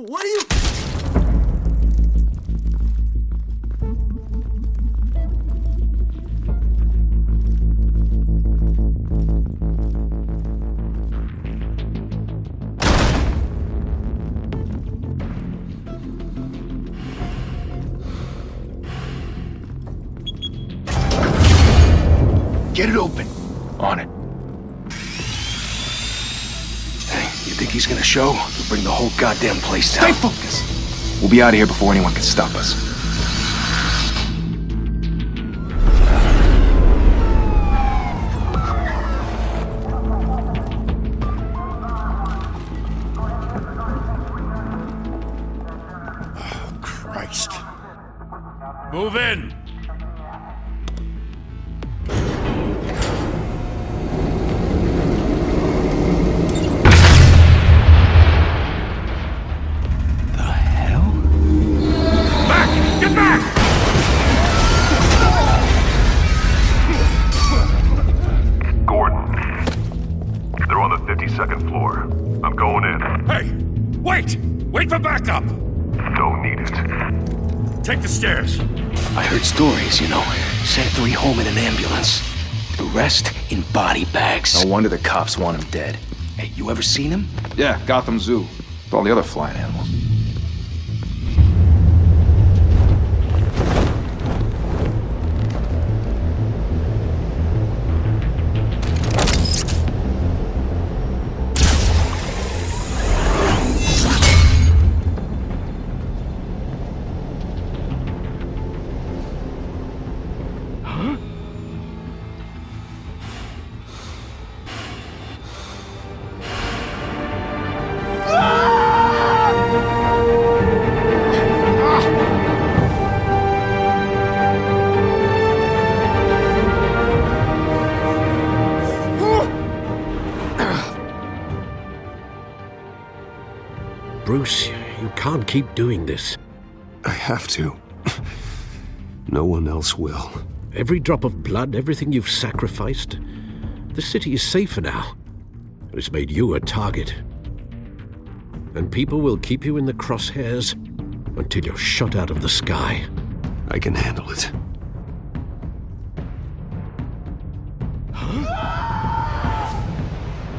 What are you... Get it open. On it. Hey, you think he's gonna show? We'll bring the whole goddamn place down. Stay focused! We'll be out of here before anyone can stop us. Oh, Christ. Move in! Second floor. I'm going in. Hey! Wait! Wait for backup! Don't need it. Take the stairs. I heard stories, you know. Sent 3 home in an ambulance. The rest in body bags. No wonder the cops want him dead. Hey, you ever seen him? Yeah, Gotham Zoo. With all the other flying animals. Bruce, you can't keep doing this. I have to. No one else will. Every drop of blood, everything you've sacrificed. The city is safer now. It's made you a target. And people will keep you in the crosshairs until you're shot out of the sky. I can handle it.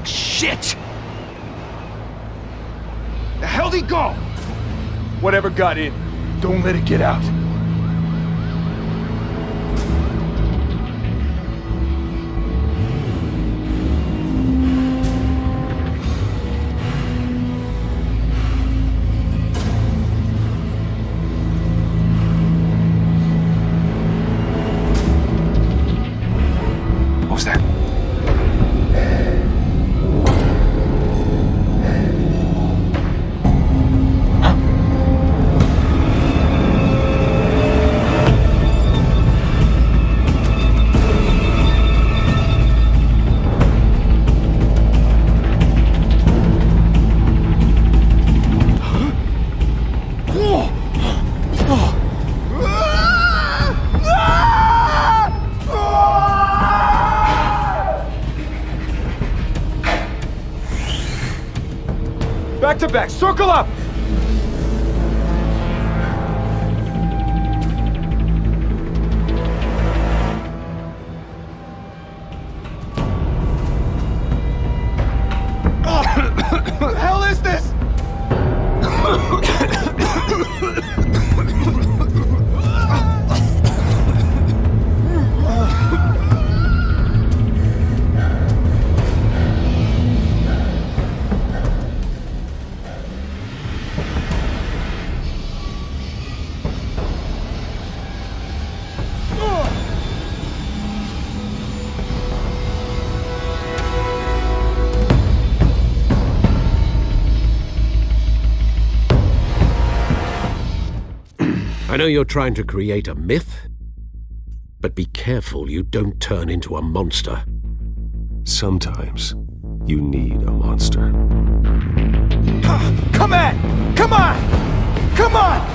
Shit! The hell'd he go? Whatever got in, don't let it get out. What was that? Back to back, circle up! What the hell is this? I know you're trying to create a myth, but be careful you don't turn into a monster. Sometimes you need a monster. Come on! Come on! Come on!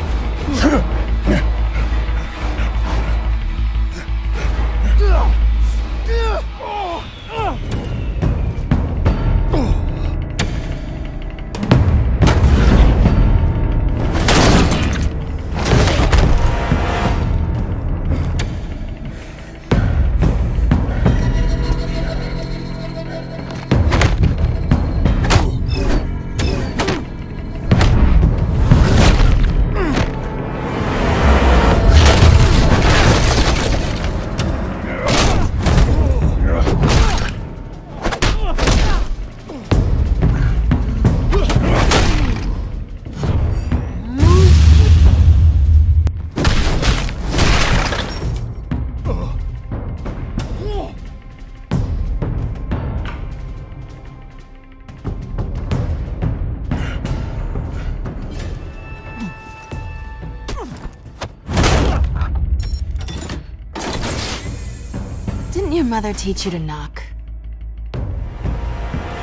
your mother teach you to knock?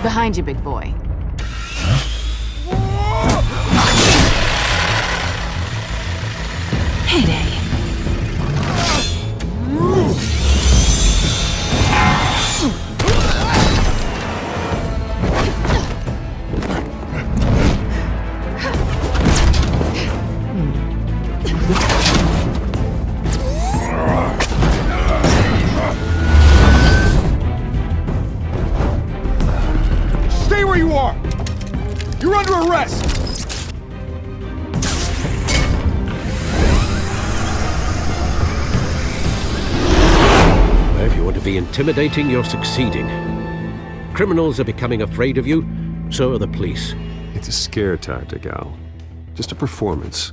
Behind you, big boy. Heyday. Stay where you are! You're under arrest! If you want to be intimidating, you're succeeding. Criminals are becoming afraid of you, so are the police. It's a scare tactic, Al. Just a performance.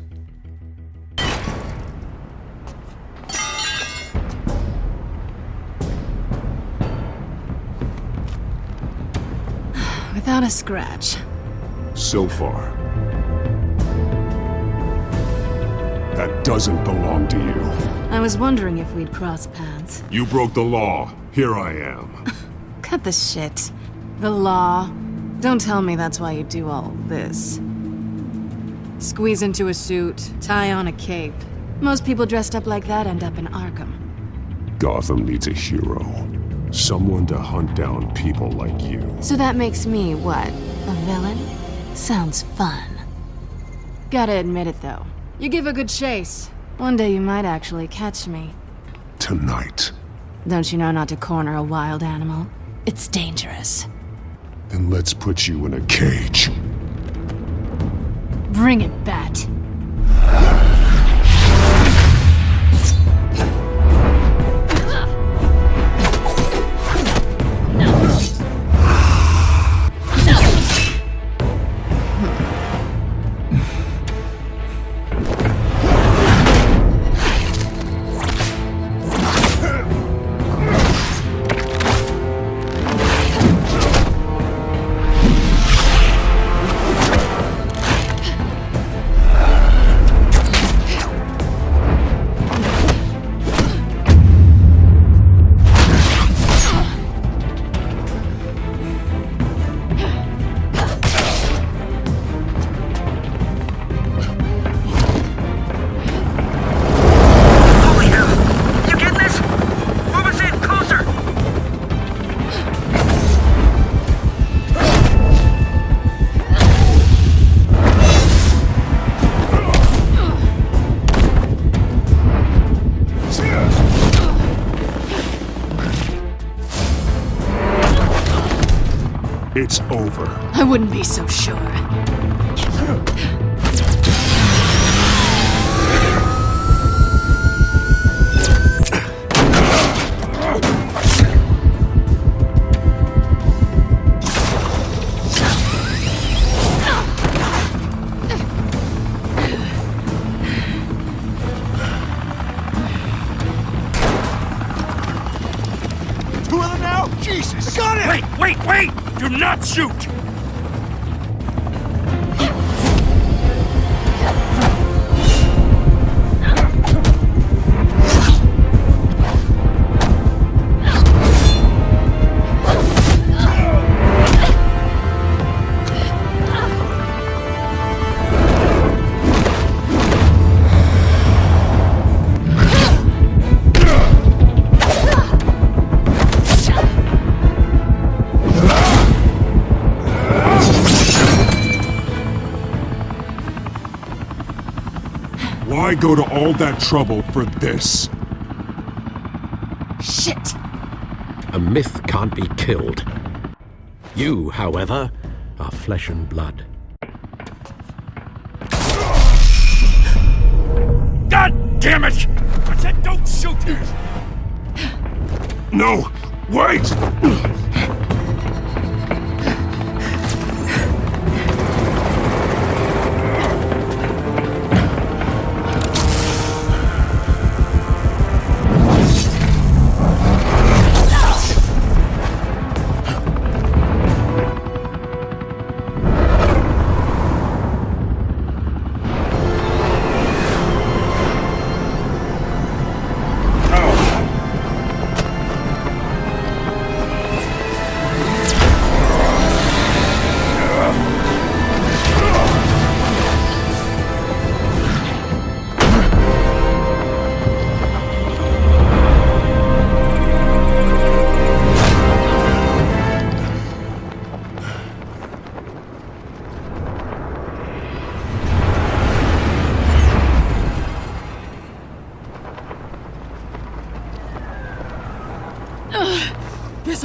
Without a scratch. So far. That doesn't belong to you. I was wondering if we'd cross paths. You broke the law. Here I am. Cut the shit. The law. Don't tell me that's why you do all this. Squeeze into a suit, tie on a cape. Most people dressed up like that end up in Arkham. Gotham needs a hero. Someone to hunt down people like you. So that makes me, what, a villain? Sounds fun. Gotta admit it, though. You give a good chase. One day you might actually catch me. Tonight. Don't you know not to corner a wild animal? It's dangerous. Then let's put you in a cage. Bring it, Bat. It's over. I wouldn't be so sure. Two of them now? Jesus! I got it! Wait! Do not shoot! Why go to all that trouble for this? Shit! A myth can't be killed. You, however, are flesh and blood. God damn it! I said don't shoot! No! Wait!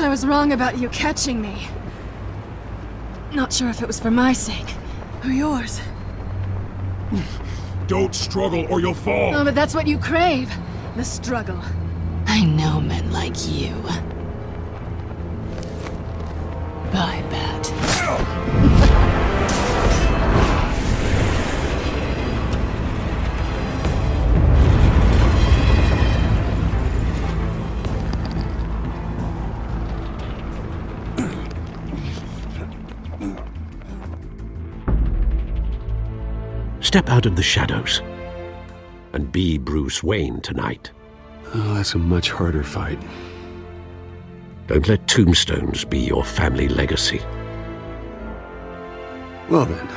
I was wrong about you catching me. Not sure if it was for my sake, or yours. Don't struggle or you'll fall! Oh, but that's what you crave. The struggle. I know men like you. Bye, Bat. Step out of the shadows and be Bruce Wayne tonight. Oh, that's a much harder fight. Don't let tombstones be your family legacy. Well then.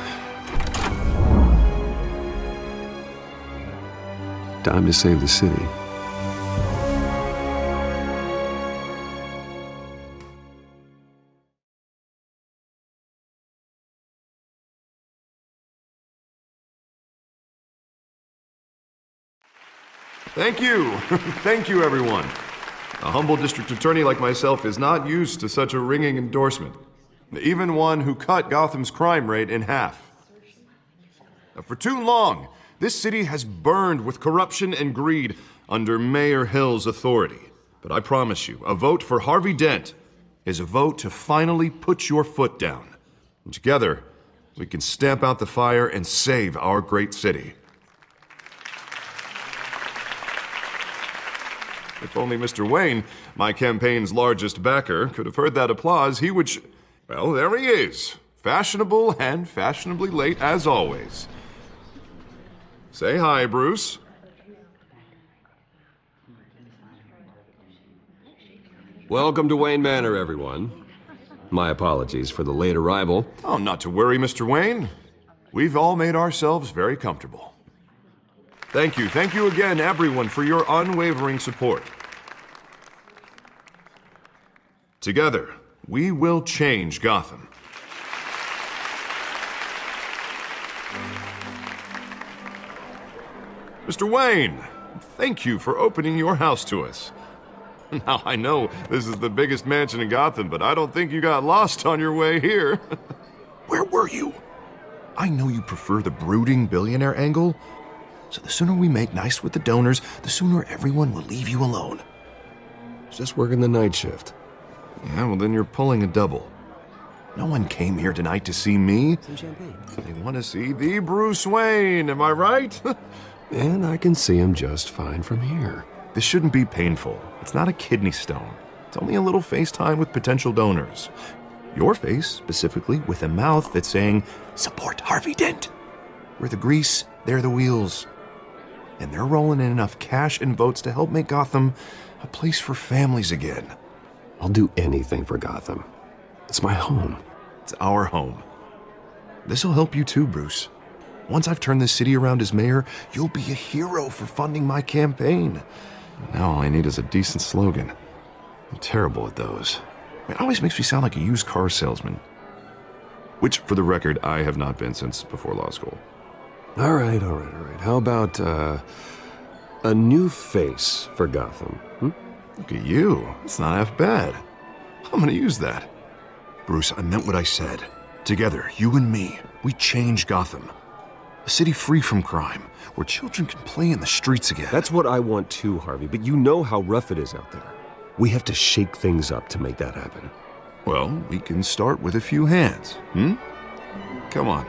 Time to save the city. Thank you. Thank you, everyone. A humble district attorney like myself is not used to such a ringing endorsement. Even one who cut Gotham's crime rate in half. For too long, this city has burned with corruption and greed under Mayor Hill's authority. But I promise you, a vote for Harvey Dent is a vote to finally put your foot down. And together, we can stamp out the fire and save our great city. If only Mr. Wayne, my campaign's largest backer, could have heard that applause, he would well, there he is. Fashionable and fashionably late as always. Say hi, Bruce. Welcome to Wayne Manor, everyone. My apologies for the late arrival. Oh, not to worry, Mr. Wayne. We've all made ourselves very comfortable. Thank you again, everyone, for your unwavering support. Together, we will change Gotham. Mr. Wayne, thank you for opening your house to us. Now, I know this is the biggest mansion in Gotham, but I don't think you got lost on your way here. Where were you? I know you prefer the brooding billionaire angle, so the sooner we make nice with the donors, the sooner everyone will leave you alone. Just working the night shift. Yeah, well then you're pulling a double. No one came here tonight to see me. Some champagne. They want to see the Bruce Wayne, am I right? And I can see him just fine from here. This shouldn't be painful. It's not a kidney stone. It's only a little FaceTime with potential donors. Your face, specifically, with a mouth that's saying, support Harvey Dent. We're the grease, they're the wheels. And they're rolling in enough cash and votes to help make Gotham a place for families again. I'll do anything for Gotham. It's my home. It's our home. This'll help you too, Bruce. Once I've turned this city around as mayor, you'll be a hero for funding my campaign. Now all I need is a decent slogan. I'm terrible at those. It always makes me sound like a used car salesman. Which, for the record, I have not been since before law school. All right. How about, a new face for Gotham? Look at you. It's not half bad. I'm gonna use that. Bruce, I meant what I said. Together, you and me, we change Gotham. A city free from crime, where children can play in the streets again. That's what I want too, Harvey, but you know how rough it is out there. We have to shake things up to make that happen. Well, we can start with a few hands, Come on.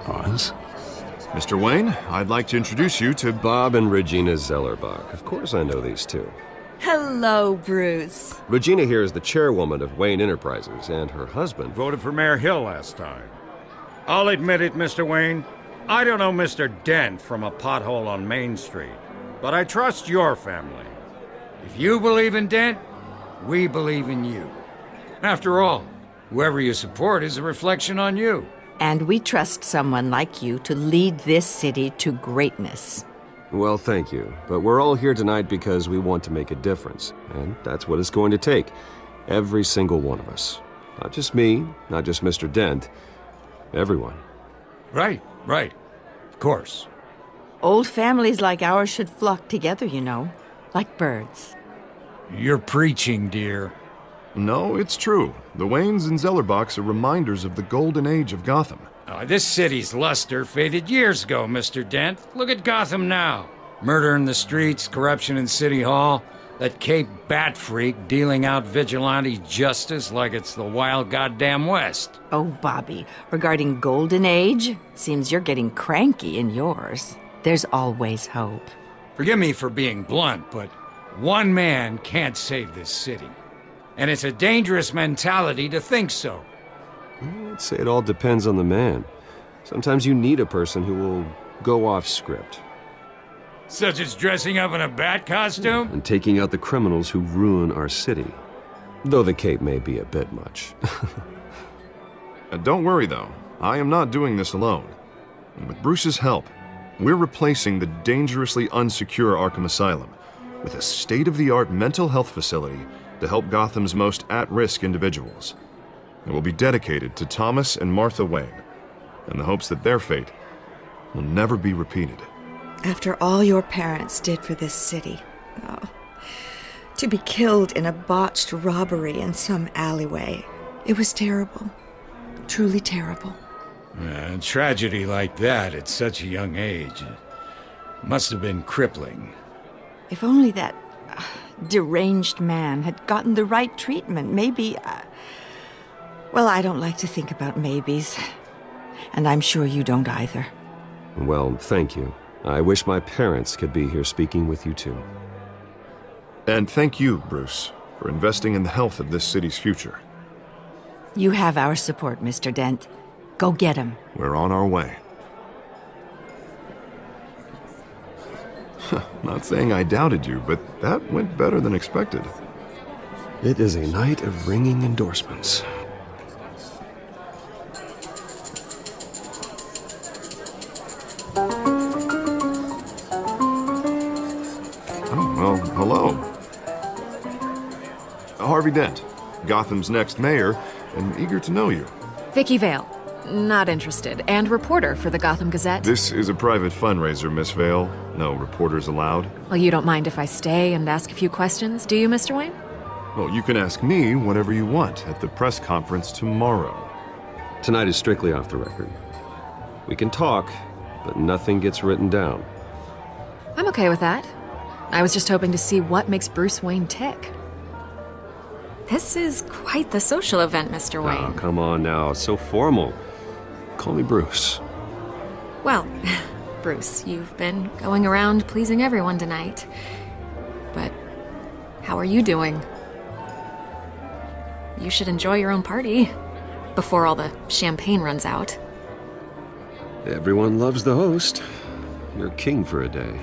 Pause. Mr. Wayne, I'd like to introduce you to Bob and Regina Zellerbach. Of course I know these two. Hello, Bruce. Regina here is the chairwoman of Wayne Enterprises, and her husband Voted for Mayor Hill last time. I'll admit it, Mr. Wayne. I don't know Mr. Dent from a pothole on Main Street, but I trust your family. If you believe in Dent, we believe in you. After all, whoever you support is a reflection on you. And we trust someone like you to lead this city to greatness. Well, thank you. But we're all here tonight because we want to make a difference. And that's what it's going to take. Every single one of us. Not just me, not just Mr. Dent. Everyone. Right. Of course. Old families like ours should flock together, you know, like birds. You're preaching, dear. No, it's true. The Waynes and Zellerbachs are reminders of the golden age of Gotham. This city's luster faded years ago, Mr. Dent. Look at Gotham now. Murder in the streets, corruption in City Hall, that Cape Bat freak dealing out vigilante justice like it's the wild goddamn West. Oh, Bobby, regarding Golden Age, seems you're getting cranky in yours. There's always hope. Forgive me for being blunt, but one man can't save this city. And it's a dangerous mentality to think so. I'd say it all depends on the man. Sometimes you need a person who will go off script. Such as dressing up in a bat costume? And taking out the criminals who ruin our city. Though the cape may be a bit much. Don't worry, though. I am not doing this alone. And with Bruce's help, we're replacing the dangerously unsecure Arkham Asylum with a state-of-the-art mental health facility to help Gotham's most at-risk individuals. It will be dedicated to Thomas and Martha Wayne, in the hopes that their fate will never be repeated. After all your parents did for this city, to be killed in a botched robbery in some alleyway, it was terrible. Truly terrible. A tragedy like that at such a young age must have been crippling. If only that deranged man had gotten the right treatment, maybe... Well, I don't like to think about maybes. And I'm sure you don't either. Well, thank you. I wish my parents could be here speaking with you too. And thank you, Bruce, for investing in the health of this city's future. You have our support, Mr. Dent. Go get him. We're on our way. Not saying I doubted you, but that went better than expected. It is a night of ringing endorsements. Well, hello. Harvey Dent, Gotham's next mayor, and eager to know you. Vicky Vale. Not interested. And reporter for the Gotham Gazette. This is a private fundraiser, Miss Vale. No reporters allowed. Well, you don't mind if I stay and ask a few questions, do you, Mr. Wayne? Well, you can ask me whatever you want at the press conference tomorrow. Tonight is strictly off the record. We can talk, but nothing gets written down. I'm okay with that. I was just hoping to see what makes Bruce Wayne tick. This is quite the social event, Mr. Wayne. Oh, come on now. It's so formal. Call me Bruce. Well, Bruce, you've been going around pleasing everyone tonight. But how are you doing? You should enjoy your own party before all the champagne runs out. Everyone loves the host. You're king for a day.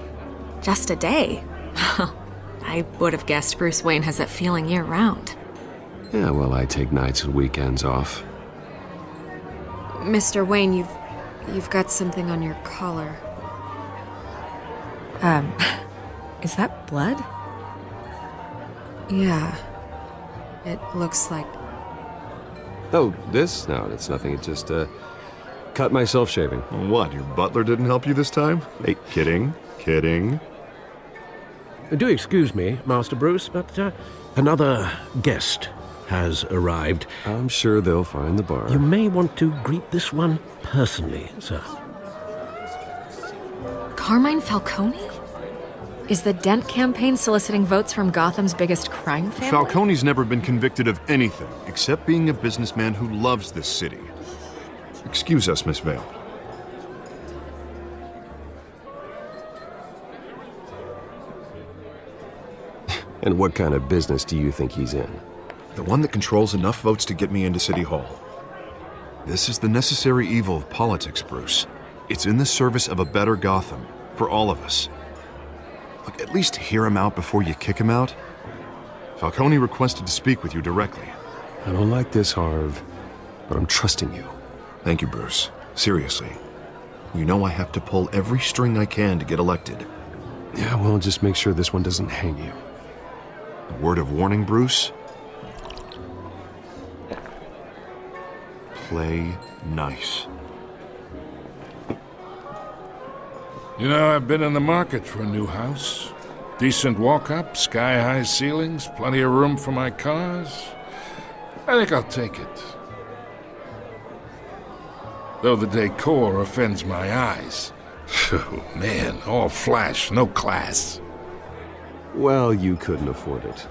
Just a day? I would have guessed Bruce Wayne has that feeling year-round. Yeah, well, I take nights and weekends off. Mr. Wayne, you've got something on your collar. Is that blood? Yeah. It looks like... Oh, this? No, it's nothing. It just, cut myself shaving. What, your butler didn't help you this time? Hey, kidding. Do excuse me, Master Bruce, but another guest has arrived. I'm sure they'll find the bar. You may want to greet this one personally, sir. Carmine Falcone? Is the Dent campaign soliciting votes from Gotham's biggest crime family? Falcone's never been convicted of anything except being a businessman who loves this city. Excuse us, Miss Vale. And what kind of business do you think he's in? The one that controls enough votes to get me into City Hall. This is the necessary evil of politics, Bruce. It's in the service of a better Gotham, for all of us. Look, at least hear him out before you kick him out. Falcone requested to speak with you directly. I don't like this, Harv, but I'm trusting you. Thank you, Bruce. Seriously. You know I have to pull every string I can to get elected. Yeah, well, just make sure this one doesn't hang you. A word of warning, Bruce? Play nice. You know, I've been in the market for a new house. Decent walk-up, sky-high ceilings, plenty of room for my cars. I think I'll take it. Though the decor offends my eyes. Oh, man, all flash, no class. Well, you couldn't afford it.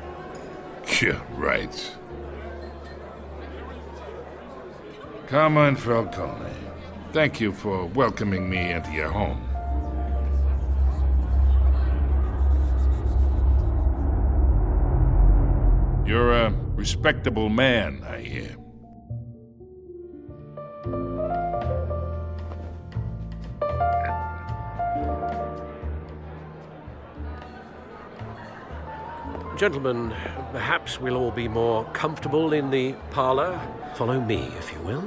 Yeah, right. Carmine Falcone, thank you for welcoming me into your home. You're a respectable man, I hear. Gentlemen, perhaps we'll all be more comfortable in the parlor. Follow me, if you will.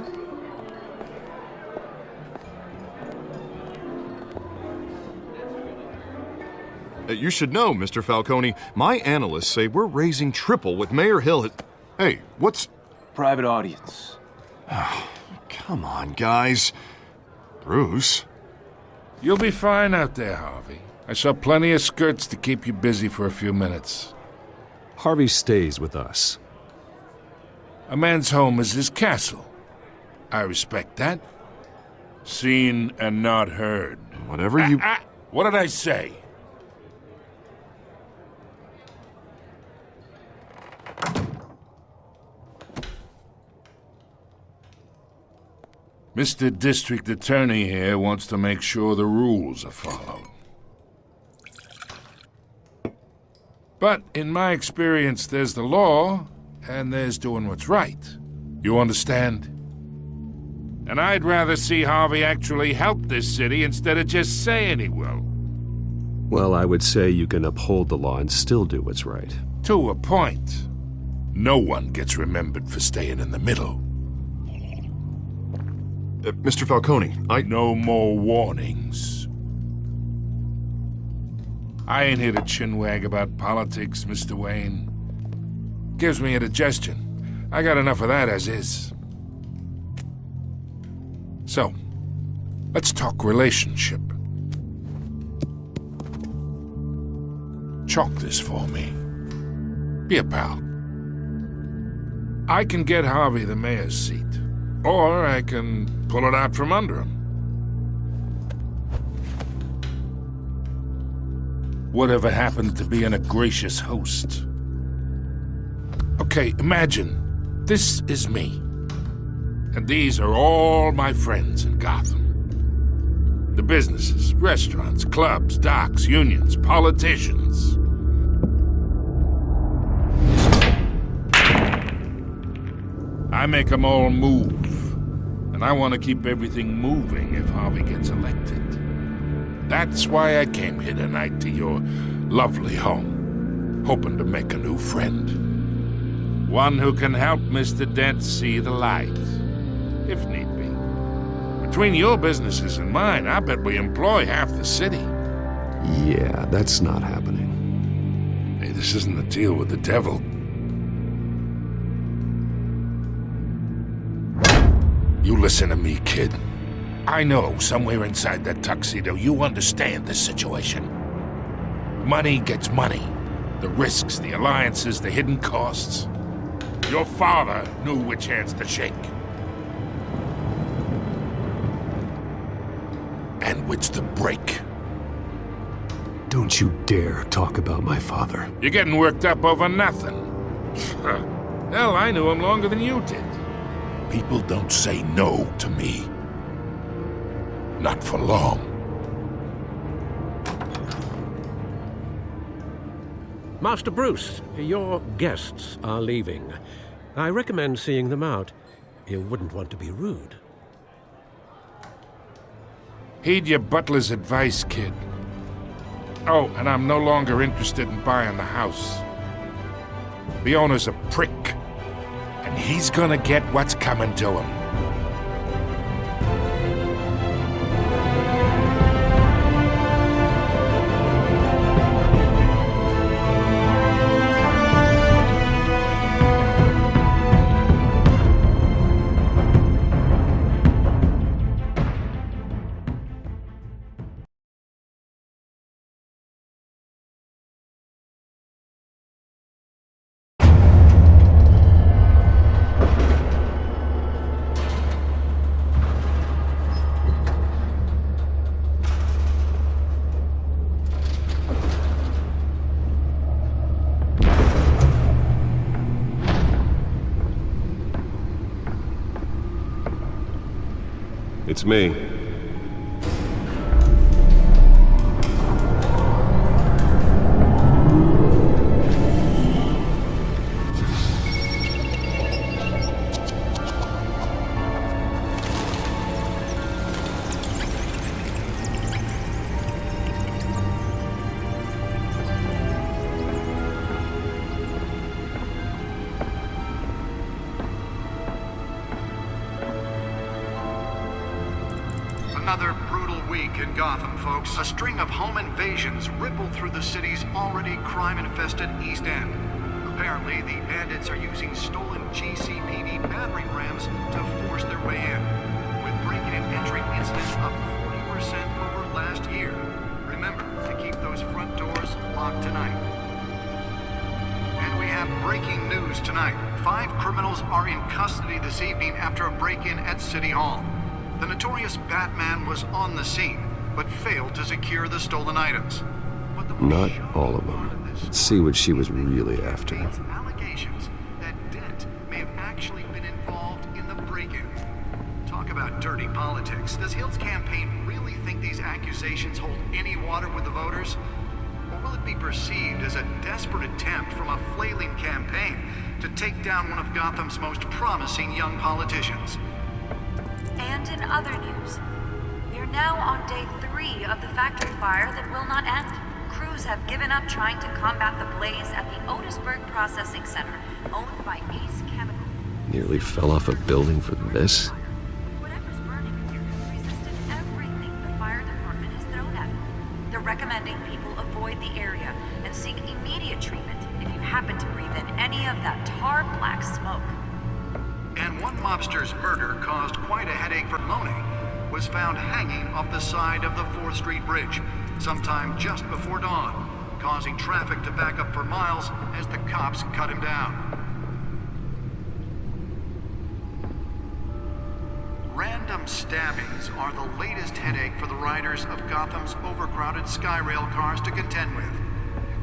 You should know, Mr. Falcone, my analysts say we're raising triple what Mayor Hill had... Hey, what's... Private audience. Oh, come on, guys. Bruce? You'll be fine out there, Harvey. I saw plenty of skirts to keep you busy for a few minutes. Harvey stays with us. A man's home is his castle. I respect that. Seen and not heard. Whatever you... What did I say? Mr. District Attorney here wants to make sure the rules are followed. But in my experience, there's the law, and there's doing what's right. You understand? And I'd rather see Harvey actually help this city instead of just saying he will. Well, I would say you can uphold the law and still do what's right. To a point. No one gets remembered for staying in the middle. Mr. Falcone, No more warnings. I ain't here to chinwag about politics, Mr. Wayne. Gives me indigestion. I got enough of that as is. So, let's talk relationship. Chalk this for me. Be a pal. I can get Harvey the mayor's seat, or I can pull it out from under him. Whatever happened to being a gracious host? Okay, imagine, this is me. And these are all my friends in Gotham. The businesses, restaurants, clubs, docks, unions, politicians. I make them all move. And I want to keep everything moving if Harvey gets elected. That's why I came here tonight to your lovely home, hoping to make a new friend. One who can help Mr. Dent see the light, if need be. Between your businesses and mine, I bet we employ half the city. Yeah, that's not happening. Hey, this isn't a deal with the devil. You listen to me, kid. I know somewhere inside that tuxedo you understand this situation. Money gets money. The risks, the alliances, the hidden costs. Your father knew which hands to shake. And which to break. Don't you dare talk about my father. You're getting worked up over nothing. Hell, I knew him longer than you did. People don't say no to me. Not for long. Master Bruce, your guests are leaving. I recommend seeing them out. You wouldn't want to be rude. Heed your butler's advice, kid. Oh, and I'm no longer interested in buying the house. The owner's a prick. And he's gonna get what's coming to him. It's me. Another brutal week in Gotham, folks. A string of home invasions rippled through the city's already crime-infested East End. Apparently, the bandits are using stolen GCPD battering rams to force their way in, with break-in and entry incidents up 40% over last year. Remember to keep those front doors locked tonight. And we have breaking news tonight. 5 criminals are in custody this evening after a break-in at City Hall. The notorious Batman was on the scene, but failed to secure the stolen items. Not all of them. Let's see what she was really after. Allegations that Dent may have actually been involved in the break-in. Talk about dirty politics. Does Hill's campaign really think these accusations hold any water with the voters? Or will it be perceived as a desperate attempt from a flailing campaign to take down one of Gotham's most promising young politicians? And in other news, we are now on day 3 of the factory fire that will not end. Crews have given up trying to combat the blaze at the Otisburg Processing Center, owned by Ace Chemical. Nearly fell off a building for this? Whatever's burning here has resisted everything the fire department has thrown at it. They're recommending people avoid the area and seek immediate treatment if you happen to breathe in any of that tar black smoke. And one mobster's murder caused quite a headache for Loney, was found hanging off the side of the 4th Street Bridge sometime just before dawn, causing traffic to back up for miles as the cops cut him down. Random stabbings are the latest headache for the riders of Gotham's overcrowded Skyrail cars to contend with.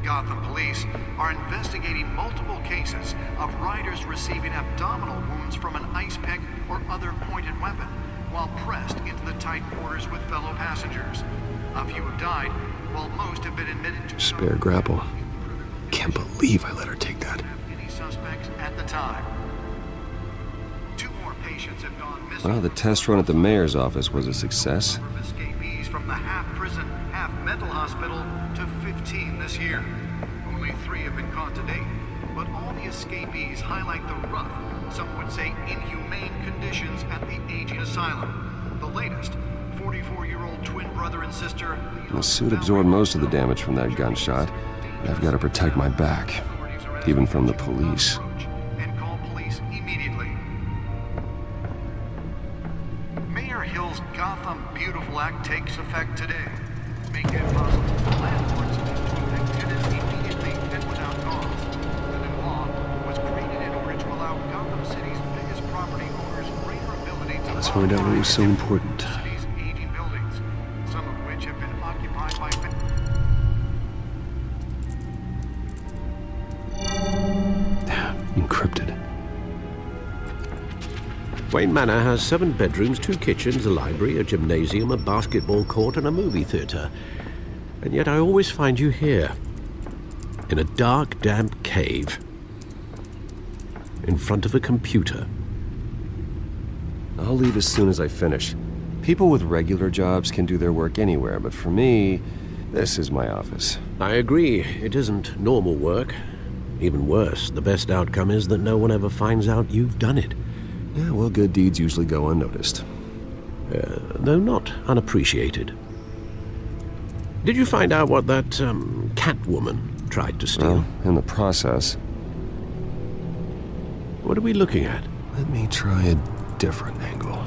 Gotham police are investigating multiple cases of riders receiving abdominal wounds from an ice pick or other pointed weapon while pressed into the tight quarters with fellow passengers. A few have died, while most have been admitted to spare grapple. Can't believe I let her take that. Any suspects at the time. 2 more patients have gone missing. Well, the test run at the mayor's office was a success. Escapees from the half-prison, half-mental hospital to 15 this year. Only 3 have been caught to date, but all the escapees highlight the rough, some would say inhumane conditions at the aging asylum. The latest, 44-year-old twin brother and sister. The suit absorbed most of the damage from that gunshot. I've got to protect my back, even from the police. And call police immediately. Mayor Hill's Gotham Beautiful Act takes effect today. Make it possible for landlords to evict tenants immediately and without cause. The new law was created in order to allow Gotham City's biggest property owners greater ability to... Let's find out what was so important. ...city's aging buildings, some of which have been occupied by... Encrypted. Wayne Manor has 7 bedrooms, 2 kitchens, a library, a gymnasium, a basketball court, and a movie theater. And yet I always find you here, in a dark, damp cave, in front of a computer. I'll leave as soon as I finish. People with regular jobs can do their work anywhere, but for me, this is my office. I agree, it isn't normal work. Even worse, the best outcome is that no one ever finds out you've done it. Yeah, well, good deeds usually go unnoticed. Though not unappreciated. Did you find out what that, Catwoman tried to steal? Well, in the process. What are we looking at? Let me try a different angle.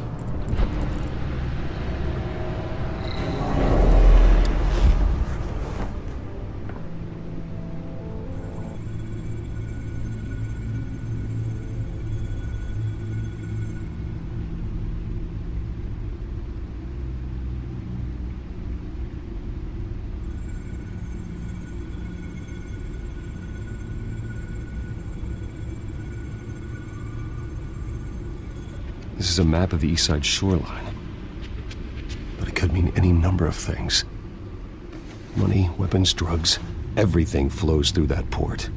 This is a map of the East Side shoreline. could mean any number of things. Money, weapons, drugs, everything flows through that port.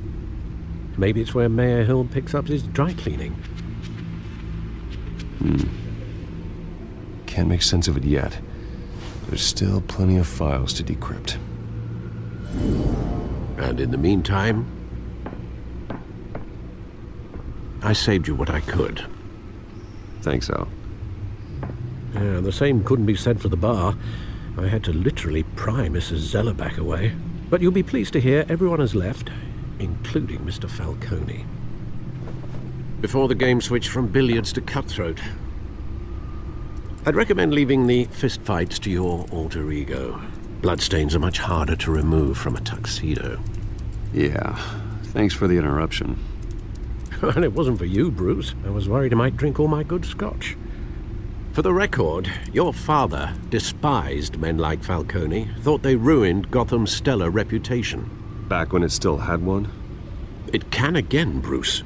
Maybe it's where Mayor Hill picks up his dry cleaning. Can't make sense of it yet. There's still plenty of files to decrypt. And in the meantime, I saved you what I could. Thanks, Al. Yeah, the same couldn't be said for the bar. I had to literally pry Mrs. Zeller back away. But you'll be pleased to hear everyone has left, including Mr. Falcone. Before the game switched from billiards to cutthroat. I'd recommend leaving the fistfights to your alter ego. Bloodstains are much harder to remove from a tuxedo. Yeah, thanks for the interruption. And it wasn't for you, Bruce. I was worried I might drink all my good scotch. For the record, your father despised men like Falcone, thought they ruined Gotham's stellar reputation. Back when it still had one? It can again, Bruce.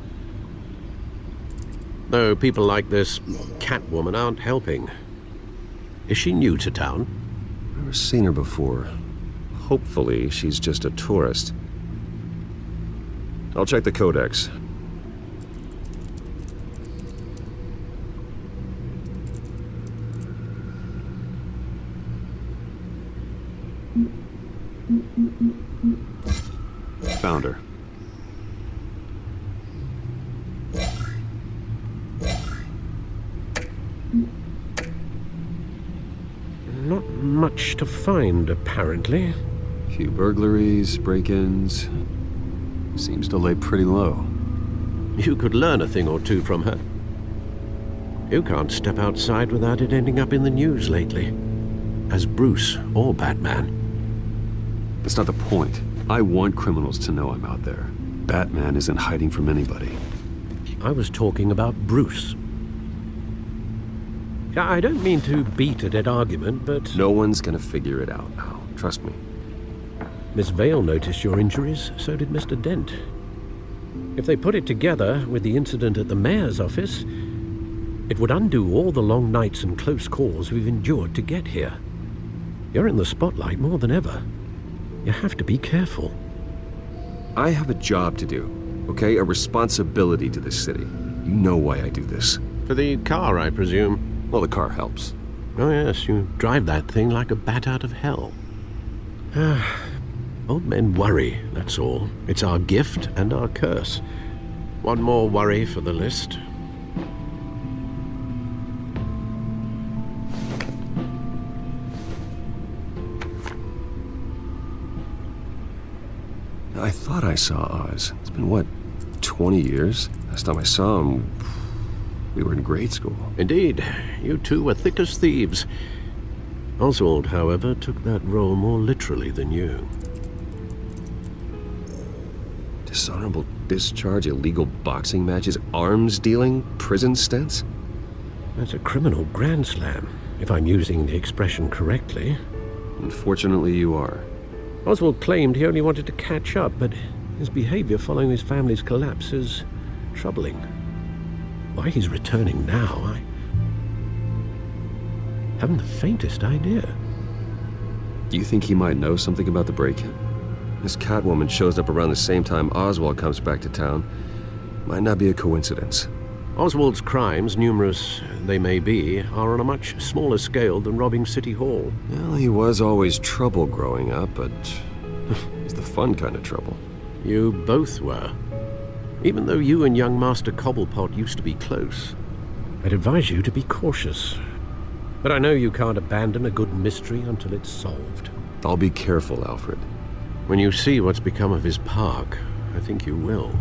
Though people like this Catwoman aren't helping. Is she new to town? Never seen her before. Hopefully, she's just a tourist. I'll check the codex. Found her. Not much to find, apparently. A few burglaries, break-ins. Seems to lay pretty low. You could learn a thing or two from her. You can't step outside without it ending up in the news lately. As Bruce or Batman. That's not the point. I want criminals to know I'm out there. Batman isn't hiding from anybody. I was talking about Bruce. I don't mean to beat a dead argument, but... No one's gonna figure it out now. Trust me. Miss Vale noticed your injuries, so did Mr. Dent. If they put it together with the incident at the mayor's office, it would undo all the long nights and close calls we've endured to get here. You're in the spotlight more than ever. You have to be careful. I have a job to do, okay? A responsibility to this city. You know why I do this. For the car, I presume. Well, the car helps. Oh yes, you drive that thing like a bat out of hell. Old men worry, that's all. It's our gift and our curse. One more worry for the list. I thought I saw Oz. It's been, what, 20 years? Last time I saw him, we were in grade school. Indeed. You two were thick as thieves. Oswald, however, took that role more literally than you. Dishonorable discharge, illegal boxing matches, arms dealing, prison stints? That's a criminal grand slam, if I'm using the expression correctly. Unfortunately, you are. Oswald claimed he only wanted to catch up, but his behavior following his family's collapse is troubling. Why he's returning now, I haven't the faintest idea. Do you think he might know something about the break-in? This Catwoman shows up around the same time Oswald comes back to town. Might not be a coincidence. Oswald's crimes, numerous they may be, are on a much smaller scale than robbing City Hall. Well, he was always trouble growing up, but it's the fun kind of trouble. You both were. Even though you and young Master Cobblepot used to be close. I'd advise you to be cautious. But I know you can't abandon a good mystery until it's solved. I'll be careful, Alfred. When you see what's become of his park, I think you will.